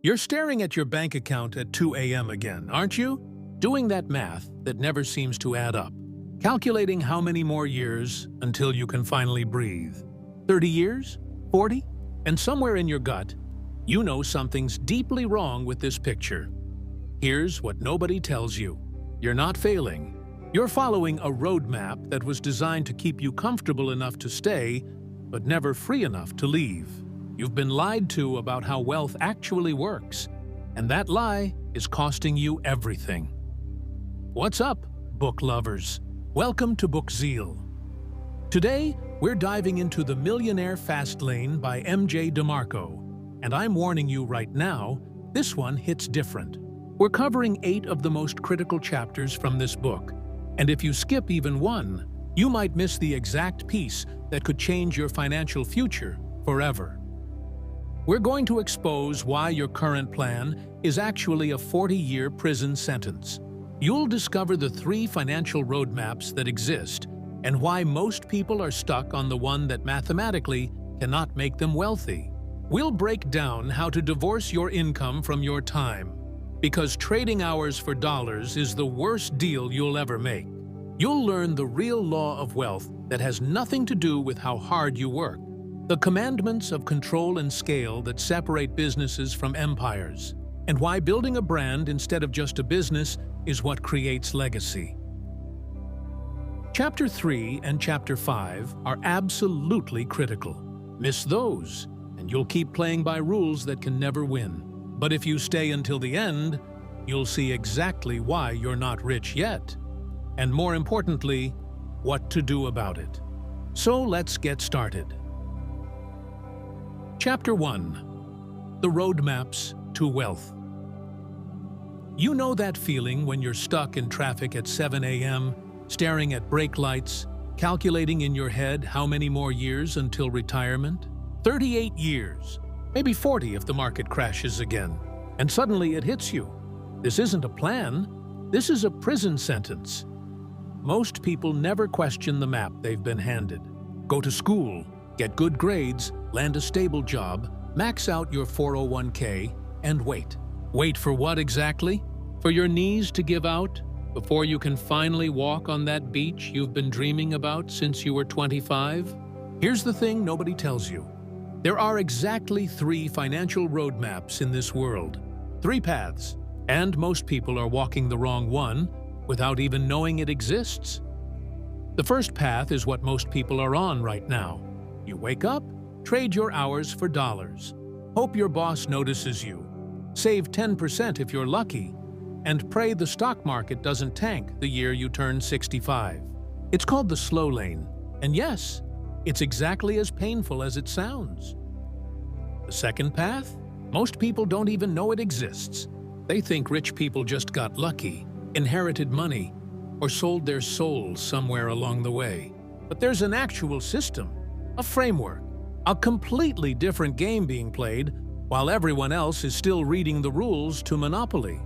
You're staring at your bank account at 2 a.m. again, aren't you? Doing that math that never seems to add up. Calculating how many more years until you can finally breathe. 30 years? 40? And somewhere in your gut, you know something's deeply wrong with this picture. Here's what nobody tells you. You're not failing. You're following a roadmap that was designed to keep you comfortable enough to stay, but never free enough to leave. You've been lied to about how wealth actually works, and that lie is costing you everything. What's up, book lovers? Welcome to Book Zeal. Today, we're diving into The Millionaire Fastlane by MJ DeMarco, and I'm warning you right now, this one hits different. We're covering 8 of the most critical chapters from this book, and if you skip even one, you might miss the exact piece that could change your financial future forever. We're going to expose why your current plan is actually a 40-year prison sentence. You'll discover the 3 financial roadmaps that exist and why most people are stuck on the one that mathematically cannot make them wealthy. We'll break down how to divorce your income from your time, because trading hours for dollars is the worst deal you'll ever make. You'll learn the real law of wealth that has nothing to do with how hard you work. The commandments of control and scale that separate businesses from empires, and why building a brand instead of just a business is what creates legacy. Chapter 3 and Chapter 5 are absolutely critical. Miss those, and you'll keep playing by rules that can never win. But if you stay until the end, you'll see exactly why you're not rich yet, and more importantly, what to do about it. So let's get started. Chapter 1. The Roadmaps to Wealth. You know that feeling when you're stuck in traffic at 7 a.m., staring at brake lights, calculating in your head how many more years until retirement? 38 years, maybe 40 if the market crashes again. And suddenly it hits you. This isn't a plan, this is a prison sentence. Most people never question the map they've been handed. Go to school, get good grades, land a stable job, max out your 401k, and wait. Wait for what exactly? For your knees to give out before you can finally walk on that beach you've been dreaming about since you were 25? Here's the thing nobody tells you. There are exactly 3 financial roadmaps in this world. 3 paths, and most people are walking the wrong one without even knowing it exists. The first path is what most people are on right now. You wake up, trade your hours for dollars, hope your boss notices you, save 10% if you're lucky, and pray the stock market doesn't tank the year you turn 65. It's called the slow lane, and yes, it's exactly as painful as it sounds. The second path? Most people don't even know it exists. They think rich people just got lucky, inherited money, or sold their souls somewhere along the way. But there's an actual system, a framework, a completely different game being played while everyone else is still reading the rules to Monopoly.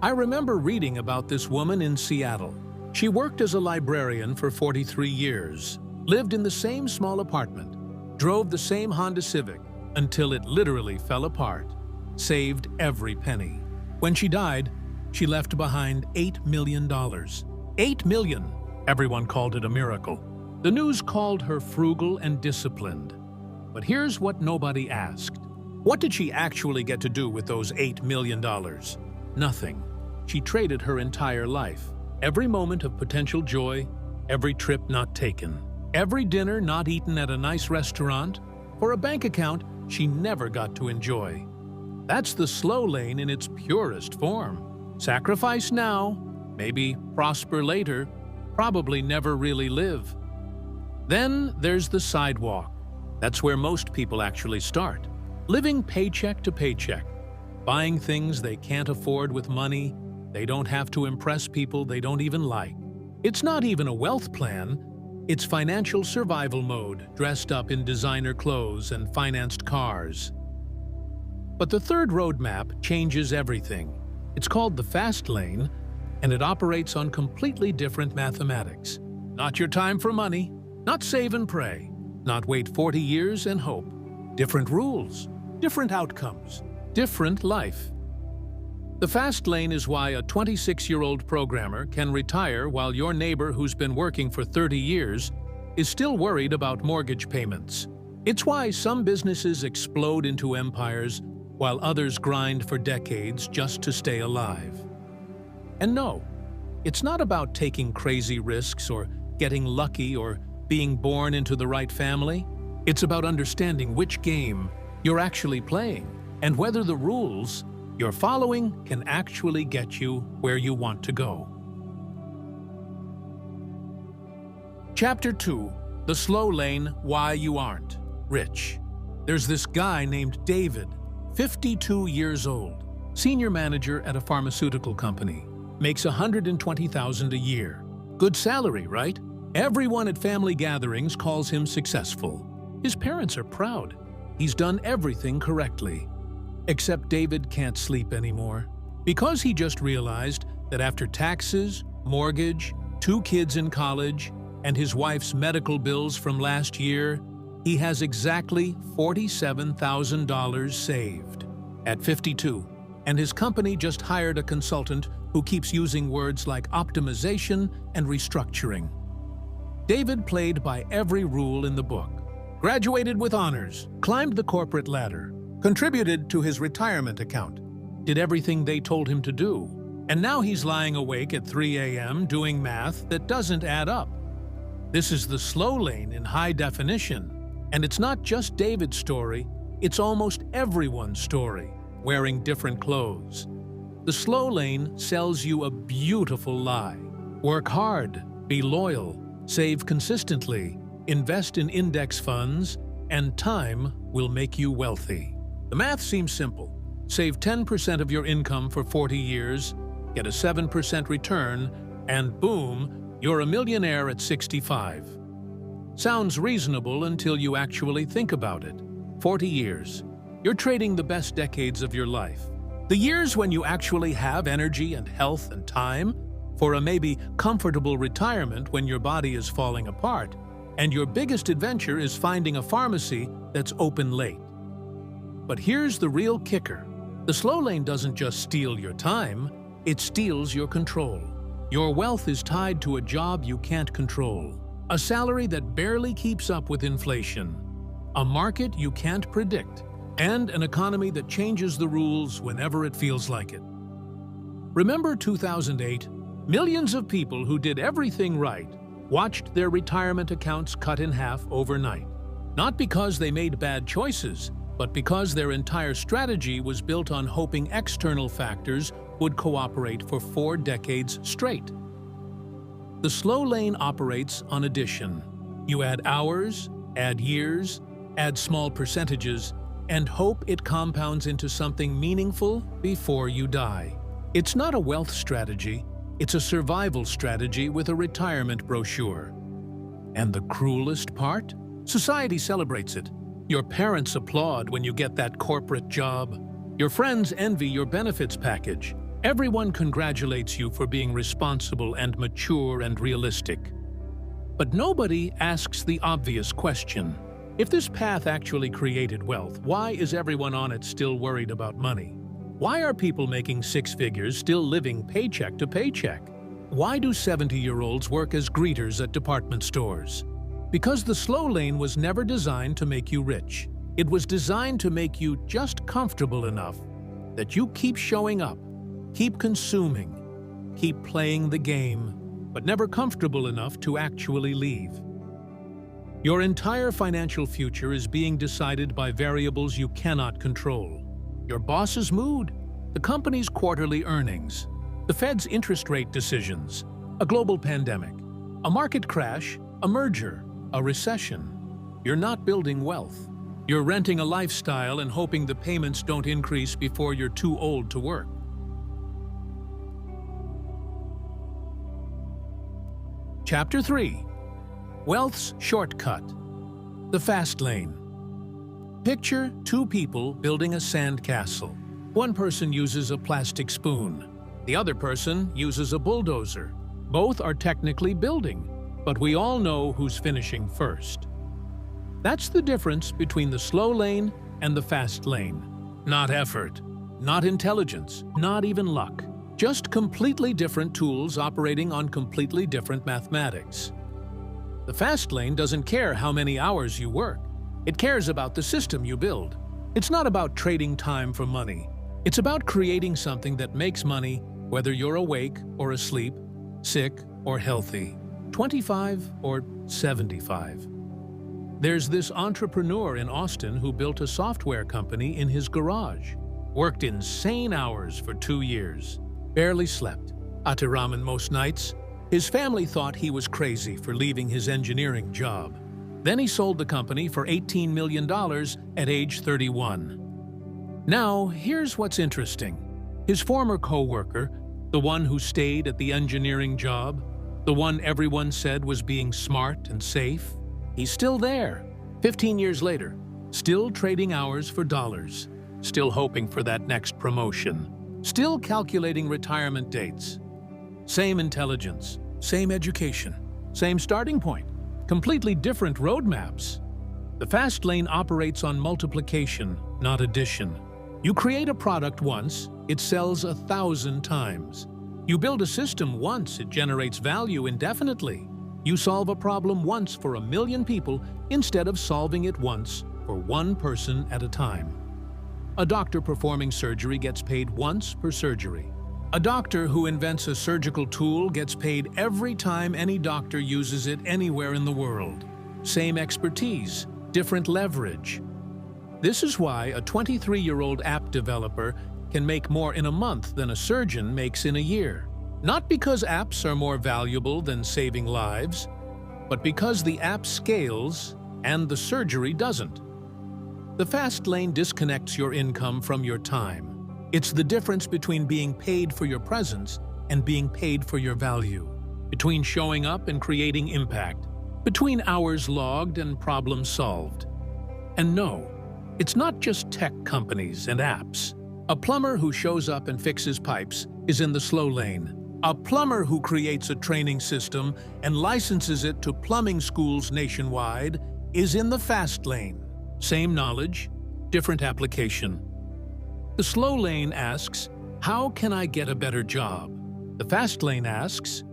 I remember reading about this woman in Seattle. She worked as a librarian for 43 years, lived in the same small apartment, drove the same Honda Civic until it literally fell apart, saved every penny. When she died, she left behind $8 million. $8 million! Everyone called it a miracle. The news called her frugal and disciplined. But here's what nobody asked. What did she actually get to do with those $8 million? Nothing. She traded her entire life. Every moment of potential joy, every trip not taken, every dinner not eaten at a nice restaurant, for a bank account she never got to enjoy. That's the slow lane in its purest form. Sacrifice now, maybe prosper later, probably never really live. Then there's the sidewalk. That's where most people actually start. Living paycheck to paycheck, buying things they can't afford with money they don't have to impress people they don't even like. It's not even a wealth plan, it's financial survival mode, dressed up in designer clothes and financed cars. But the third roadmap changes everything. It's called the Fast Lane, and it operates on completely different mathematics. Not your time for money, not save and pray, not wait 40 years and hope. Different rules, different outcomes, different life. The fast lane is why a 26-year-old programmer can retire while your neighbor who's been working for 30 years is still worried about mortgage payments. It's why some businesses explode into empires while others grind for decades just to stay alive. And no, it's not about taking crazy risks or getting lucky or being born into the right family. It's about understanding which game you're actually playing and whether the rules you're following can actually get you where you want to go. Chapter 2. The Slow Lane: Why You Aren't Rich. There's this guy named David, 52 years old, senior manager at a pharmaceutical company, makes $120,000 a year. Good salary, right? Everyone at family gatherings calls him successful. His parents are proud. He's done everything correctly. Except David can't sleep anymore, because he just realized that after taxes, mortgage, 2 kids in college, and his wife's medical bills from last year, he has exactly $47,000 saved at 52, and his company just hired a consultant who keeps using words like optimization and restructuring. David played by every rule in the book, graduated with honors, climbed the corporate ladder, contributed to his retirement account, did everything they told him to do, and now he's lying awake at 3 a.m. doing math that doesn't add up. This is the slow lane in high definition. And it's not just David's story, it's almost everyone's story, wearing different clothes. The slow lane sells you a beautiful lie. Work hard, be loyal, save consistently, invest in index funds, and time will make you wealthy. The math seems simple. Save 10% of your income for 40 years, get a 7% return, and boom, you're a millionaire at 65. Sounds reasonable until you actually think about it. 40 years. You're trading the best decades of your life. The years when you actually have energy and health and time for a maybe comfortable retirement when your body is falling apart, and your biggest adventure is finding a pharmacy that's open late. But here's the real kicker. The slow lane doesn't just steal your time, it steals your control. Your wealth is tied to a job you can't control. A salary that barely keeps up with inflation, a market you can't predict, and an economy that changes the rules whenever it feels like it. Remember 2008? Millions of people who did everything right watched their retirement accounts cut in half overnight. Not because they made bad choices, but because their entire strategy was built on hoping external factors would cooperate for 4 decades straight. The slow lane operates on addition. You add hours, add years, add small percentages, and hope it compounds into something meaningful before you die. It's not a wealth strategy, it's a survival strategy with a retirement brochure. And the cruelest part? Society celebrates it. Your parents applaud when you get that corporate job. Your friends envy your benefits package. Everyone congratulates you for being responsible and mature and realistic. But nobody asks the obvious question. If this path actually created wealth, why is everyone on it still worried about money? Why are people making 6 figures still living paycheck to paycheck? Why do 70-year-olds work as greeters at department stores? Because the slow lane was never designed to make you rich. It was designed to make you just comfortable enough that you keep showing up, keep consuming, keep playing the game, but never comfortable enough to actually leave. Your entire financial future is being decided by variables you cannot control. Your boss's mood, the company's quarterly earnings, the Fed's interest rate decisions, a global pandemic, a market crash, a merger, a recession. You're not building wealth. You're renting a lifestyle and hoping the payments don't increase before you're too old to work. Chapter 3. Wealth's Shortcut. The Fast Lane. Picture 2 people building a sand castle. One person uses a plastic spoon. The other person uses a bulldozer. Both are technically building, but we all know who's finishing first. That's the difference between the slow lane and the fast lane. Not effort, not intelligence, not even luck. Just completely different tools operating on completely different mathematics. The fast lane doesn't care how many hours you work. It cares about the system you build. It's not about trading time for money. It's about creating something that makes money whether you're awake or asleep, sick or healthy, 25 or 75. There's this entrepreneur in Austin who built a software company in his garage, worked insane hours for 2 years, barely slept, ate ramen most nights. His family thought he was crazy for leaving his engineering job. Then he sold the company for $18 million at age 31. Now, here's what's interesting. His former co-worker, the one who stayed at the engineering job, the one everyone said was being smart and safe, he's still there, 15 years later, still trading hours for dollars, still hoping for that next promotion, still calculating retirement dates. Same intelligence, same education, same starting point, completely different roadmaps. The fast lane operates on multiplication, not addition. You create a product once, it sells 1,000 times. You build a system once, it generates value indefinitely. You solve a problem once for 1 million people instead of solving it once for one person at a time. A doctor performing surgery gets paid once per surgery. A doctor who invents a surgical tool gets paid every time any doctor uses it anywhere in the world. Same expertise, different leverage. This is why a 23-year-old app developer can make more in a month than a surgeon makes in a year. Not because apps are more valuable than saving lives, but because the app scales and the surgery doesn't. The fast lane disconnects your income from your time. It's the difference between being paid for your presence and being paid for your value, between showing up and creating impact, between hours logged and problems solved. And no, it's not just tech companies and apps. A plumber who shows up and fixes pipes is in the slow lane. A plumber who creates a training system and licenses it to plumbing schools nationwide is in the fast lane. Same knowledge, different application. The slow lane asks, how can I get a better job? The fast lane asks,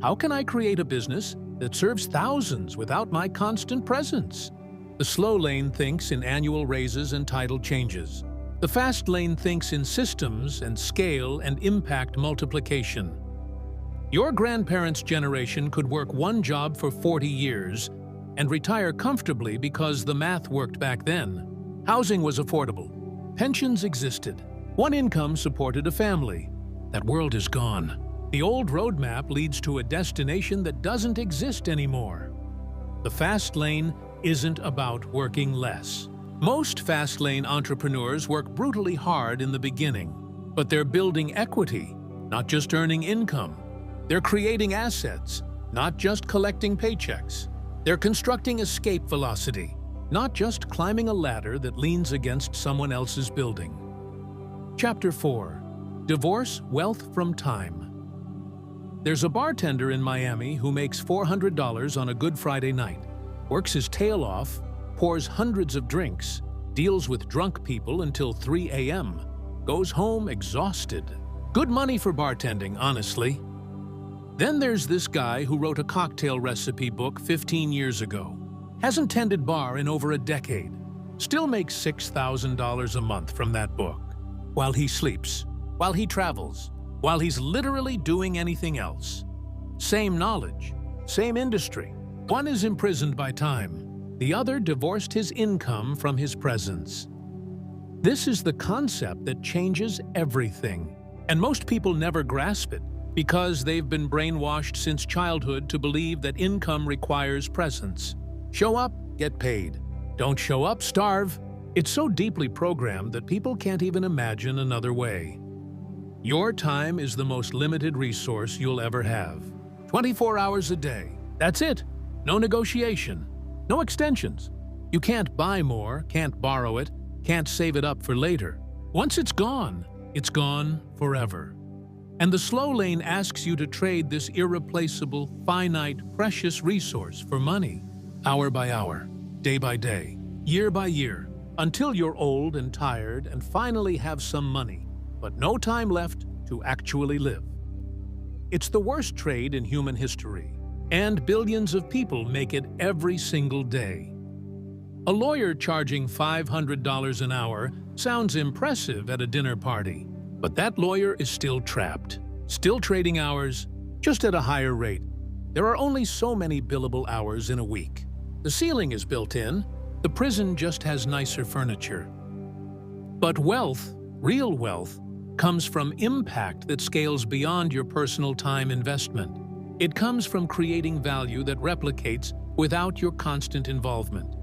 how can I create a business that serves thousands without my constant presence? The slow lane thinks in annual raises and title changes. The fast lane thinks in systems and scale and impact multiplication. Your grandparents' generation could work one job for 40 years and retire comfortably because the math worked back then. Housing was affordable. Pensions existed. One income supported a family. That world is gone. The old roadmap leads to a destination that doesn't exist anymore. The fast lane isn't about working less. Most fast lane entrepreneurs work brutally hard in the beginning, but they're building equity, not just earning income. They're creating assets, not just collecting paychecks. They're constructing escape velocity, not just climbing a ladder that leans against someone else's building. Chapter 4. Divorce Wealth from Time. There's a bartender in Miami who makes $400 on a Good Friday night, works his tail off, pours hundreds of drinks, deals with drunk people until 3 a.m., goes home exhausted. Good money for bartending, honestly. Then there's this guy who wrote a cocktail recipe book 15 years ago. Hasn't tended bar in over a decade. Still makes $6,000 a month from that book. While he sleeps, while he travels, while he's literally doing anything else. Same knowledge, same industry. One is imprisoned by time. The other divorced his income from his presence. This is the concept that changes everything. And most people never grasp it because they've been brainwashed since childhood to believe that income requires presence. Show up, get paid. Don't show up, starve. It's so deeply programmed that people can't even imagine another way. Your time is the most limited resource you'll ever have. 24 hours a day. That's it. No negotiation. No extensions. You can't buy more, can't borrow it, can't save it up for later. Once it's gone forever. And the slow lane asks you to trade this irreplaceable, finite, precious resource for money, hour by hour, day by day, year by year, until you're old and tired and finally have some money but no time left to actually live. It's the worst trade in human history, and billions of people make it every single day. A lawyer charging $500 an hour sounds impressive at a dinner party, but that lawyer is still trapped, still trading hours, just at a higher rate. There are only so many billable hours in a week. The ceiling is built in, the prison just has nicer furniture. But wealth, real wealth, comes from impact that scales beyond your personal time investment. It comes from creating value that replicates without your constant involvement.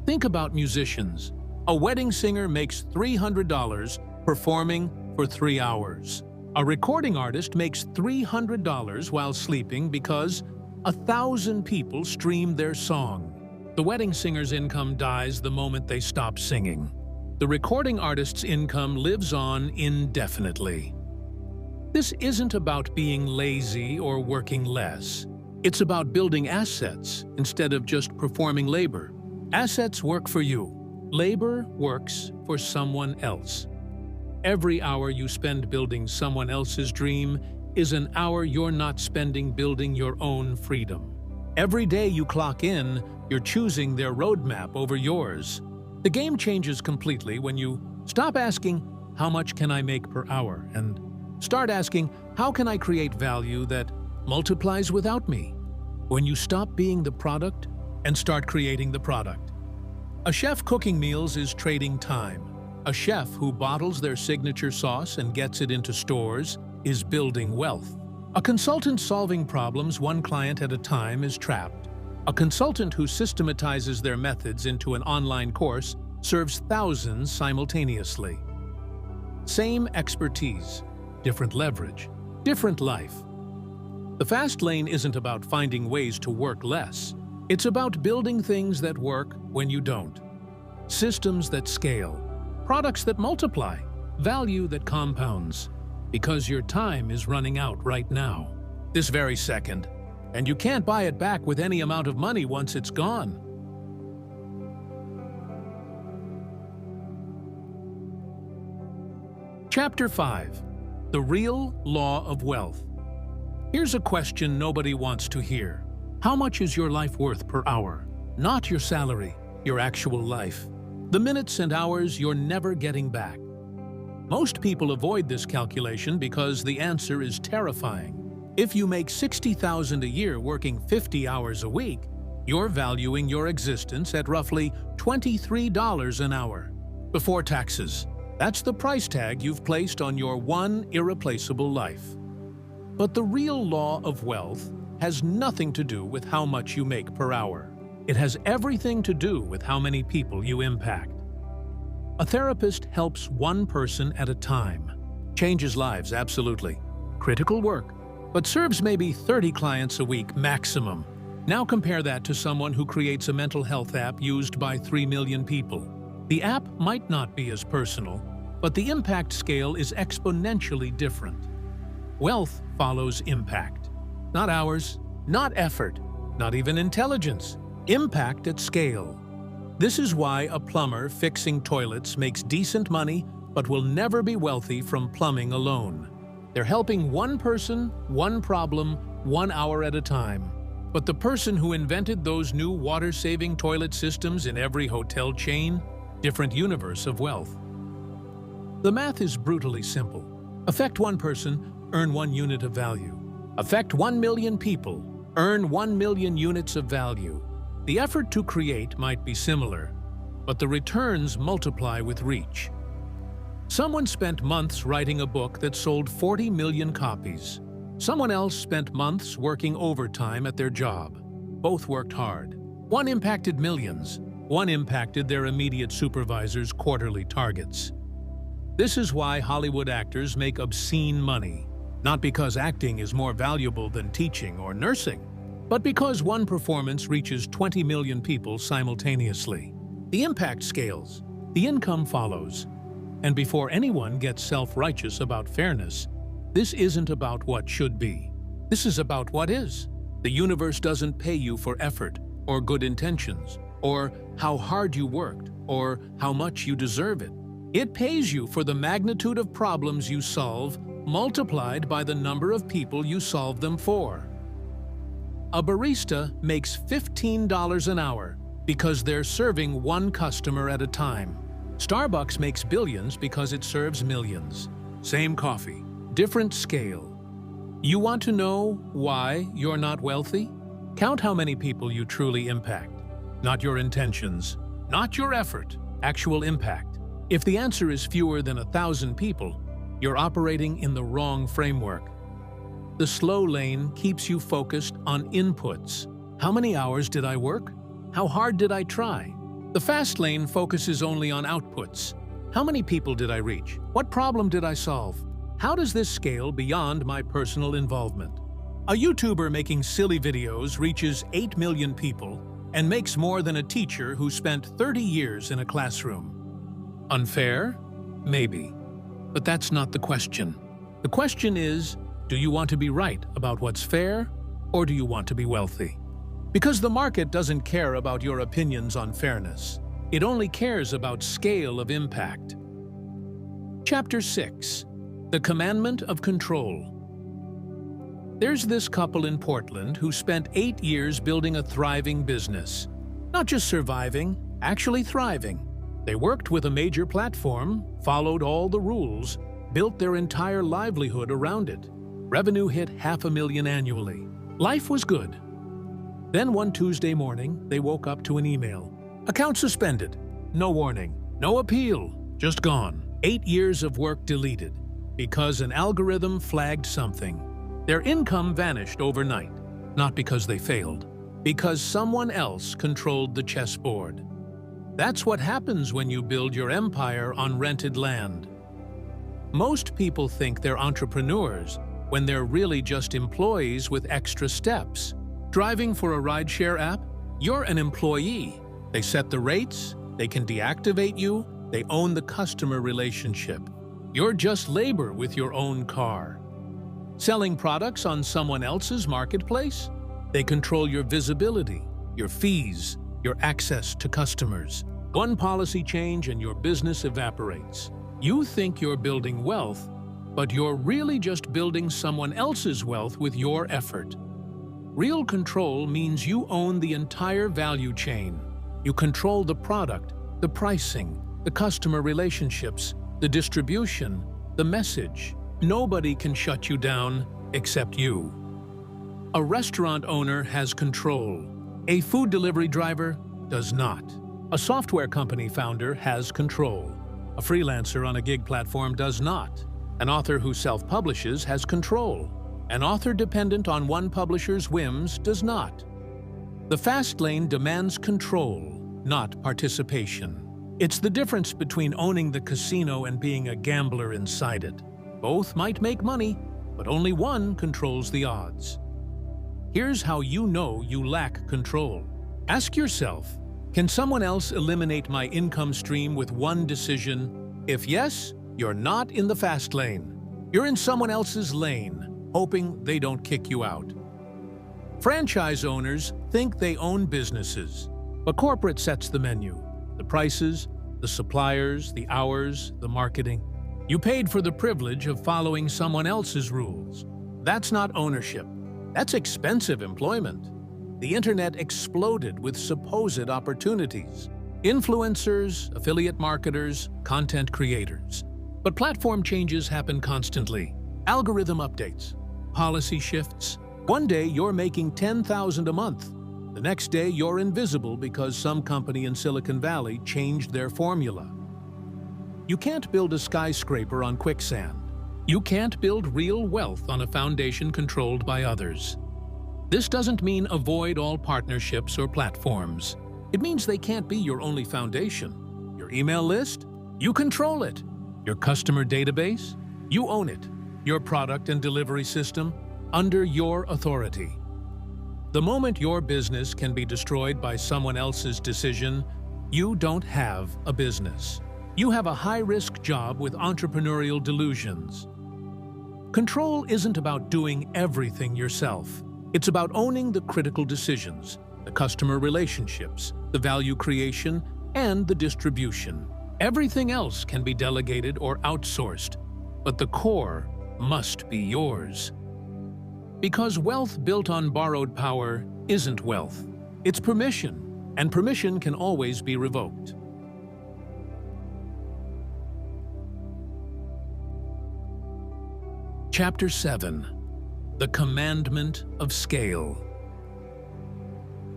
Think about musicians. A wedding singer makes $300 performing for 3 hours. A recording artist makes $300 while sleeping because 1,000 people streamed their song. The wedding singer's income dies the moment they stop singing. The recording artist's income lives on indefinitely. This isn't about being lazy or working less. It's about building assets instead of just performing labor. Assets work for you. Labor works for someone else. Every hour you spend building someone else's dream is an hour you're not spending building your own freedom. Every day you clock in, you're choosing their roadmap over yours. The game changes completely when you stop asking, "How much can I make per hour?" and start asking, "How can I create value that multiplies without me?" When you stop being the product and start creating the product. A chef cooking meals is trading time. A chef who bottles their signature sauce and gets it into stores is building wealth. A consultant solving problems one client at a time is trapped. A consultant who systematizes their methods into an online course serves thousands simultaneously. Same expertise, different leverage, different life. The fast lane isn't about finding ways to work less. It's about building things that work when you don't. Systems that scale, products that multiply, value that compounds. Because your time is running out right now, this very second. And you can't buy it back with any amount of money once it's gone. Chapter 5. The Real Law of Wealth. Here's a question nobody wants to hear. How much is your life worth per hour? Not your salary, your actual life. The minutes and hours you're never getting back. Most people avoid this calculation because the answer is terrifying. If you make $60,000 a year working 50 hours a week, you're valuing your existence at roughly $23 an hour. Before taxes, that's the price tag you've placed on your one irreplaceable life. But the real law of wealth has nothing to do with how much you make per hour. It has everything to do with how many people you impact. A therapist helps one person at a time. Changes lives, absolutely. Critical work, but serves maybe 30 clients a week maximum. Now compare that to someone who creates a mental health app used by 3 million people. The app might not be as personal, but the impact scale is exponentially different. Wealth follows impact. Not hours, not effort, not even intelligence. Impact at scale. This is why a plumber fixing toilets makes decent money but will never be wealthy from plumbing alone. They're helping one person, one problem, 1 hour at a time. But the person who invented those new water-saving toilet systems in every hotel chain, different universe of wealth. The math is brutally simple. Affect one person, earn 1 unit of value. Affect 1 million people, earn 1 million units of value. The effort to create might be similar, but the returns multiply with reach. Someone spent months writing a book that sold 40 million copies. Someone else spent months working overtime at their job. Both worked hard. One impacted millions. One impacted their immediate supervisor's quarterly targets. This is why Hollywood actors make obscene money. Not because acting is more valuable than teaching or nursing, but because one performance reaches 20 million people simultaneously. The impact scales. The income follows. And before anyone gets self-righteous about fairness, this isn't about what should be. This is about what is. The universe doesn't pay you for effort, or good intentions, or how hard you worked, or how much you deserve it. It pays you for the magnitude of problems you solve multiplied by the number of people you solve them for. A barista makes $15 an hour because they're serving one customer at a time. Starbucks makes billions because it serves millions. Same coffee, different scale. You want to know why you're not wealthy? Count how many people you truly impact. Not your intentions, not your effort, actual impact. If the answer is fewer than 1,000 people, you're operating in the wrong framework. The slow lane keeps you focused on inputs. How many hours did I work? How hard did I try? The fast lane focuses only on outputs. How many people did I reach? What problem did I solve? How does this scale beyond my personal involvement? A YouTuber making silly videos reaches 8 million people and makes more than a teacher who spent 30 years in a classroom. Unfair? Maybe. But that's not the question. The question is, do you want to be right about what's fair, or do you want to be wealthy? Because the market doesn't care about your opinions on fairness. It only cares about scale of impact. Chapter 6. The Commandment of Control. There's this couple in Portland who spent 8 years building a thriving business. Not just surviving, actually thriving. They worked with a major platform, followed all the rules, built their entire livelihood around it. Revenue hit $500,000 annually. Life was good. Then one Tuesday morning, they woke up to an email. Account suspended. No warning. No appeal. Just gone. 8 years of work deleted. Because an algorithm flagged something. Their income vanished overnight. Not because they failed. Because someone else controlled the chessboard. That's what happens when you build your empire on rented land. Most people think they're entrepreneurs when they're really just employees with extra steps. Driving for a rideshare app? You're an employee. They set the rates, they can deactivate you, they own the customer relationship. You're just labor with your own car. Selling products on someone else's marketplace? They control your visibility, your fees, your access to customers. One policy change and your business evaporates. You think you're building wealth, but you're really just building someone else's wealth with your effort. Real control means you own the entire value chain. You control the product, the pricing, the customer relationships, the distribution, the message. Nobody can shut you down except you. A restaurant owner has control. A food delivery driver does not. A software company founder has control. A freelancer on a gig platform does not. An author who self-publishes has control. An author dependent on one publisher's whims does not. The fast lane demands control, not participation. It's the difference between owning the casino and being a gambler inside it. Both might make money, but only one controls the odds. Here's how you know you lack control. Ask yourself, can someone else eliminate my income stream with one decision? If yes, you're not in the fast lane. You're in someone else's lane, hoping they don't kick you out. Franchise owners think they own businesses, but corporate sets the menu, the prices, the suppliers, the hours, the marketing. You paid for the privilege of following someone else's rules. That's not ownership. That's expensive employment. The internet exploded with supposed opportunities. Influencers, affiliate marketers, content creators. But platform changes happen constantly. Algorithm updates, policy shifts. One day you're making $10,000 a month. The next day you're invisible because some company in Silicon Valley changed their formula. You can't build a skyscraper on quicksand. You can't build real wealth on a foundation controlled by others. This doesn't mean avoid all partnerships or platforms. It means they can't be your only foundation. Your email list? You control it. Your customer database? You own it. Your product and delivery system? Under your authority. The moment your business can be destroyed by someone else's decision, you don't have a business. You have a high-risk job with entrepreneurial delusions. Control isn't about doing everything yourself. It's about owning the critical decisions, the customer relationships, the value creation, and the distribution. Everything else can be delegated or outsourced, but the core must be yours. Because wealth built on borrowed power isn't wealth. It's permission, and permission can always be revoked. Chapter 7. The Commandment of Scale.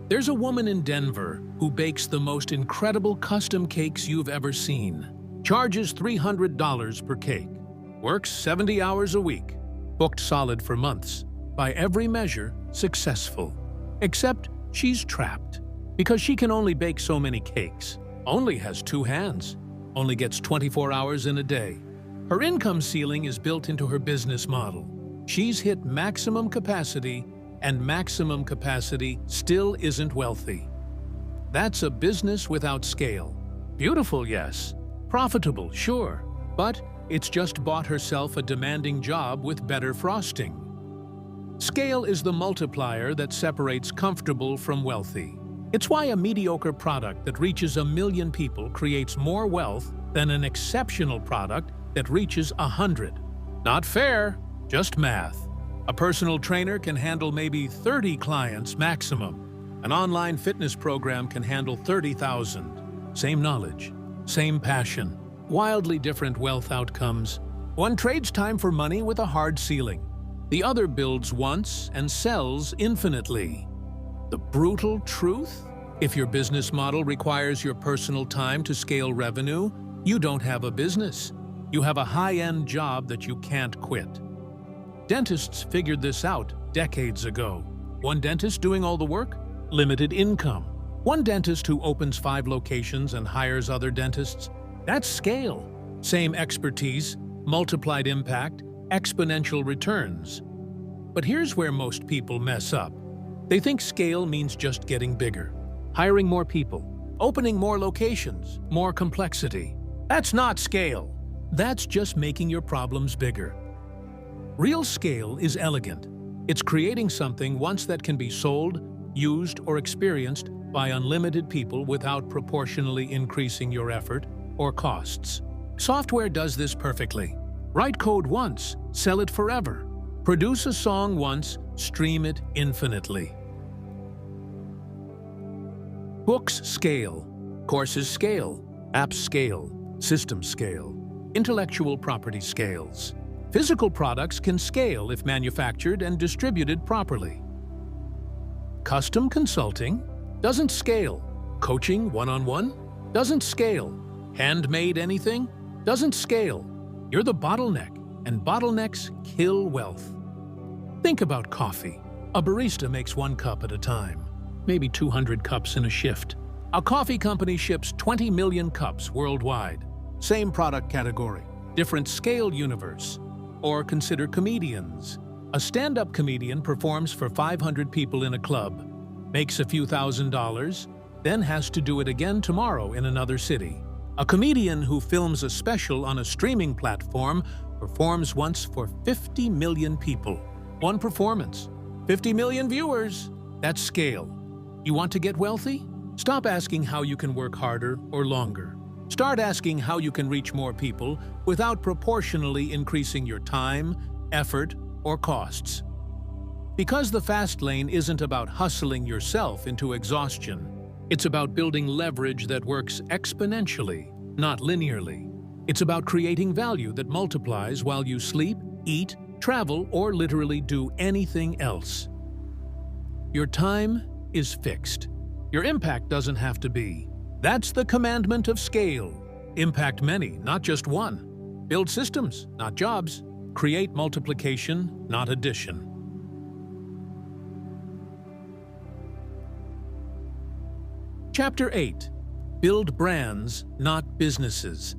There's a woman in Denver who bakes the most incredible custom cakes you've ever seen. Charges $300 per cake. Works 70 hours a week. Booked solid for months. By every measure, successful. Except she's trapped. Because she can only bake so many cakes. Only has 2 hands. Only gets 24 hours in a day. Her income ceiling is built into her business model. She's hit maximum capacity, and maximum capacity still isn't wealthy. That's a business without scale. Beautiful, yes. Profitable, sure. But it's just bought herself a demanding job with better frosting. Scale is the multiplier that separates comfortable from wealthy. It's why a mediocre product that reaches 1 million people creates more wealth than an exceptional product that reaches 100. Not fair, just math. A personal trainer can handle maybe 30 clients maximum. An online fitness program can handle 30,000. Same knowledge, same passion, wildly different wealth outcomes. One trades time for money with a hard ceiling. The other builds once and sells infinitely. The brutal truth? If your business model requires your personal time to scale revenue, you don't have a business. You have a high-end job that you can't quit. Dentists figured this out decades ago. One dentist doing all the work? Limited income. One dentist who opens 5 locations and hires other dentists? That's scale. Same expertise, multiplied impact, exponential returns. But here's where most people mess up. They think scale means just getting bigger, hiring more people, opening more locations, more complexity. That's not scale. That's just making your problems bigger. Real scale is elegant. It's creating something once that can be sold, used, or experienced by unlimited people without proportionally increasing your effort or costs. Software does this perfectly. Write code once, sell it forever. Produce a song once, stream it infinitely. Books scale, courses scale, apps scale, systems scale, intellectual property scales. Physical products can scale if manufactured and distributed properly. Custom consulting doesn't scale. Coaching one-on-one doesn't scale. Handmade anything doesn't scale. You're the bottleneck, and bottlenecks kill wealth. Think about coffee. A barista makes 1 cup at a time, maybe 200 cups in a shift. A coffee company ships 20 million cups worldwide. Same product category, different scale universe. Or consider comedians. A stand-up comedian performs for 500 people in a club, makes a few $1,000s, then has to do it again tomorrow in another city. A comedian who films a special on a streaming platform performs once for 50 million people. One performance, 50 million viewers. That's scale. You want to get wealthy? Stop asking how you can work harder or longer. Start asking how you can reach more people without proportionally increasing your time, effort, or costs. Because the fast lane isn't about hustling yourself into exhaustion. It's about building leverage that works exponentially, not linearly. It's about creating value that multiplies while you sleep, eat, travel, or literally do anything else. Your time is fixed. Your impact doesn't have to be. That's the commandment of scale. Impact many, not just one. Build systems, not jobs. Create multiplication, not addition. Chapter 8. Build brands, not businesses.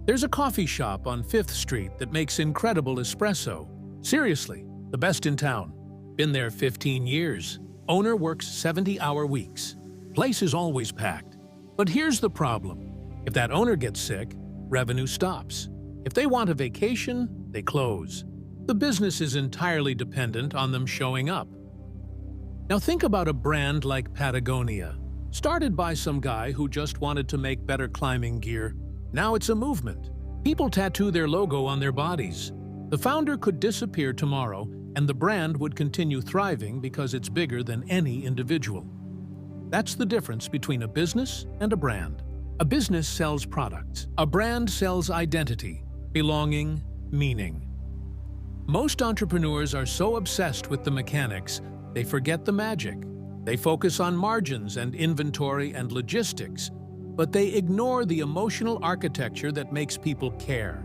There's a coffee shop on 5th Street that makes incredible espresso. Seriously, the best in town. Been there 15 years. Owner works 70-hour weeks. Place is always packed. But here's the problem. If that owner gets sick, revenue stops. If they want a vacation, they close. The business is entirely dependent on them showing up. Now think about a brand like Patagonia. Started by some guy who just wanted to make better climbing gear, now it's a movement. People tattoo their logo on their bodies. The founder could disappear tomorrow, and the brand would continue thriving because it's bigger than any individual. That's the difference between a business and a brand. A business sells products. A brand sells identity, belonging, meaning. Most entrepreneurs are so obsessed with the mechanics, they forget the magic. They focus on margins and inventory and logistics, but they ignore the emotional architecture that makes people care.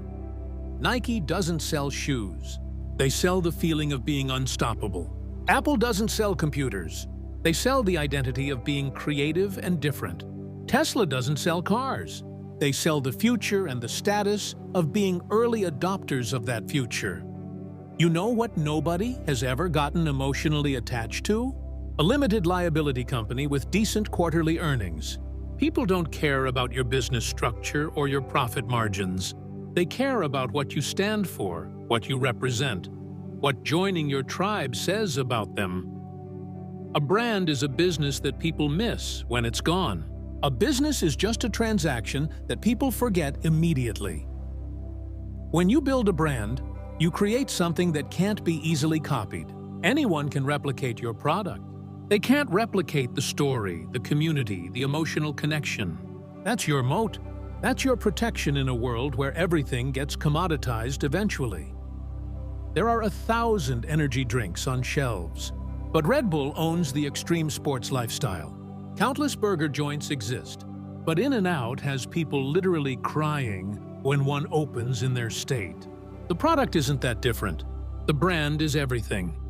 Nike doesn't sell shoes. They sell the feeling of being unstoppable. Apple doesn't sell computers. They sell the identity of being creative and different. Tesla doesn't sell cars. They sell the future and the status of being early adopters of that future. You know what nobody has ever gotten emotionally attached to? A limited liability company with decent quarterly earnings. People don't care about your business structure or your profit margins. They care about what you stand for, what you represent, what joining your tribe says about them. A brand is a business that people miss when it's gone. A business is just a transaction that people forget immediately. When you build a brand, you create something that can't be easily copied. Anyone can replicate your product. They can't replicate the story, the community, the emotional connection. That's your moat. That's your protection in a world where everything gets commoditized eventually. There are 1,000 energy drinks on shelves, but Red Bull owns the extreme sports lifestyle. Countless burger joints exist, but In-N-Out has people literally crying when one opens in their state. The product isn't that different. The brand is everything.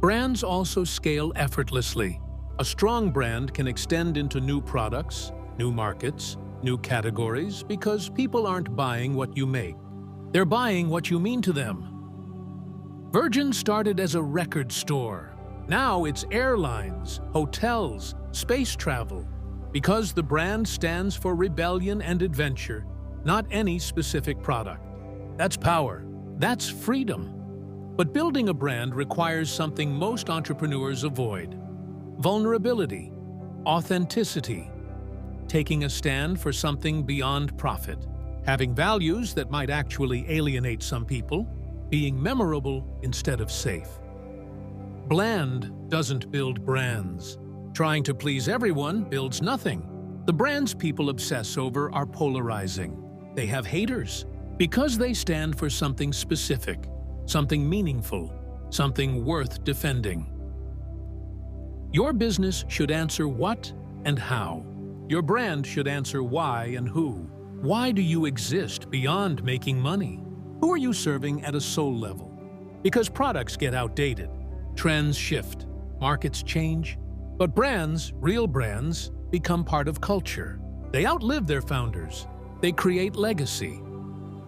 Brands also scale effortlessly. A strong brand can extend into new products, new markets, new categories because people aren't buying what you make. They're buying what you mean to them. Virgin started as a record store. Now it's airlines, hotels, space travel. Because the brand stands for rebellion and adventure, not any specific product. That's power. That's freedom. But building a brand requires something most entrepreneurs avoid: vulnerability, authenticity, taking a stand for something beyond profit, having values that might actually alienate some people, being memorable instead of safe. Bland doesn't build brands. Trying to please everyone builds nothing. The brands people obsess over are polarizing. They have haters because they stand for something specific, something meaningful, something worth defending. Your business should answer what and how. Your brand should answer why and who. Why do you exist beyond making money? Who are you serving at a soul level? Because products get outdated, trends shift, markets change, but brands, real brands, become part of culture. They outlive their founders. They create legacy.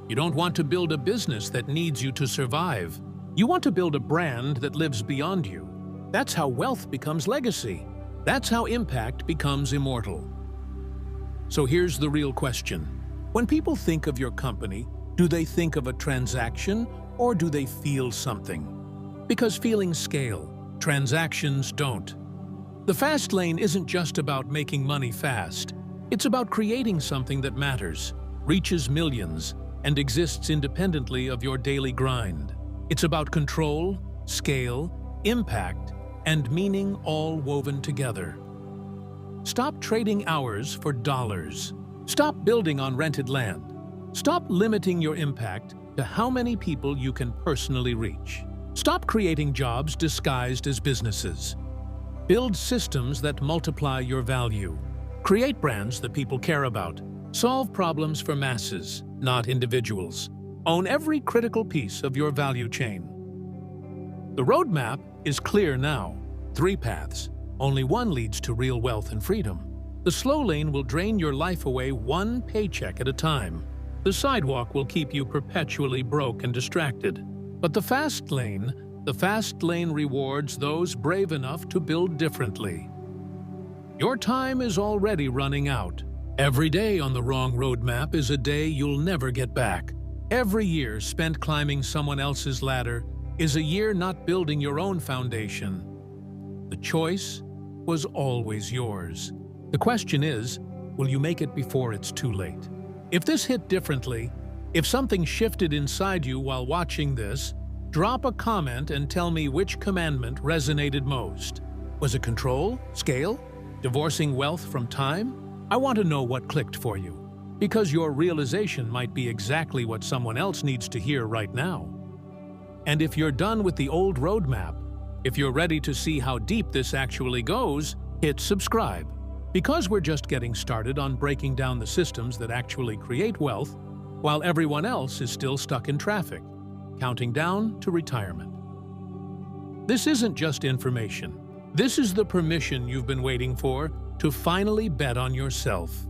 You don't want to build a business that needs you to survive. You want to build a brand that lives beyond you. That's how wealth becomes legacy. That's how impact becomes immortal. So here's the real question. When people think of your company, do they think of a transaction or do they feel something? Because feelings scale, transactions don't. The fast lane isn't just about making money fast. It's about creating something that matters, reaches millions, and exists independently of your daily grind. It's about control, scale, impact, and meaning all woven together. Stop trading hours for dollars. Stop building on rented land. Stop limiting your impact to how many people you can personally reach. Stop creating jobs disguised as businesses. Build systems that multiply your value. Create brands that people care about. Solve problems for masses, not individuals. Own every critical piece of your value chain. The roadmap is clear now. 3 paths. Only one leads to real wealth and freedom. The slow lane will drain your life away one paycheck at a time. The sidewalk will keep you perpetually broke and distracted. But the fast lane rewards those brave enough to build differently. Your time is already running out. Every day on the wrong roadmap is a day you'll never get back. Every year spent climbing someone else's ladder is a year not building your own foundation. The choice was always yours. The question is, will you make it before it's too late? If this hit differently, if something shifted inside you while watching this, drop a comment and tell me which commandment resonated most. Was it control? Scale? Divorcing wealth from time? I want to know what clicked for you, because your realization might be exactly what someone else needs to hear right now. And if you're done with the old roadmap, if you're ready to see how deep this actually goes, hit subscribe. Because we're just getting started on breaking down the systems that actually create wealth, while everyone else is still stuck in traffic, counting down to retirement. This isn't just information. This is the permission you've been waiting for to finally bet on yourself.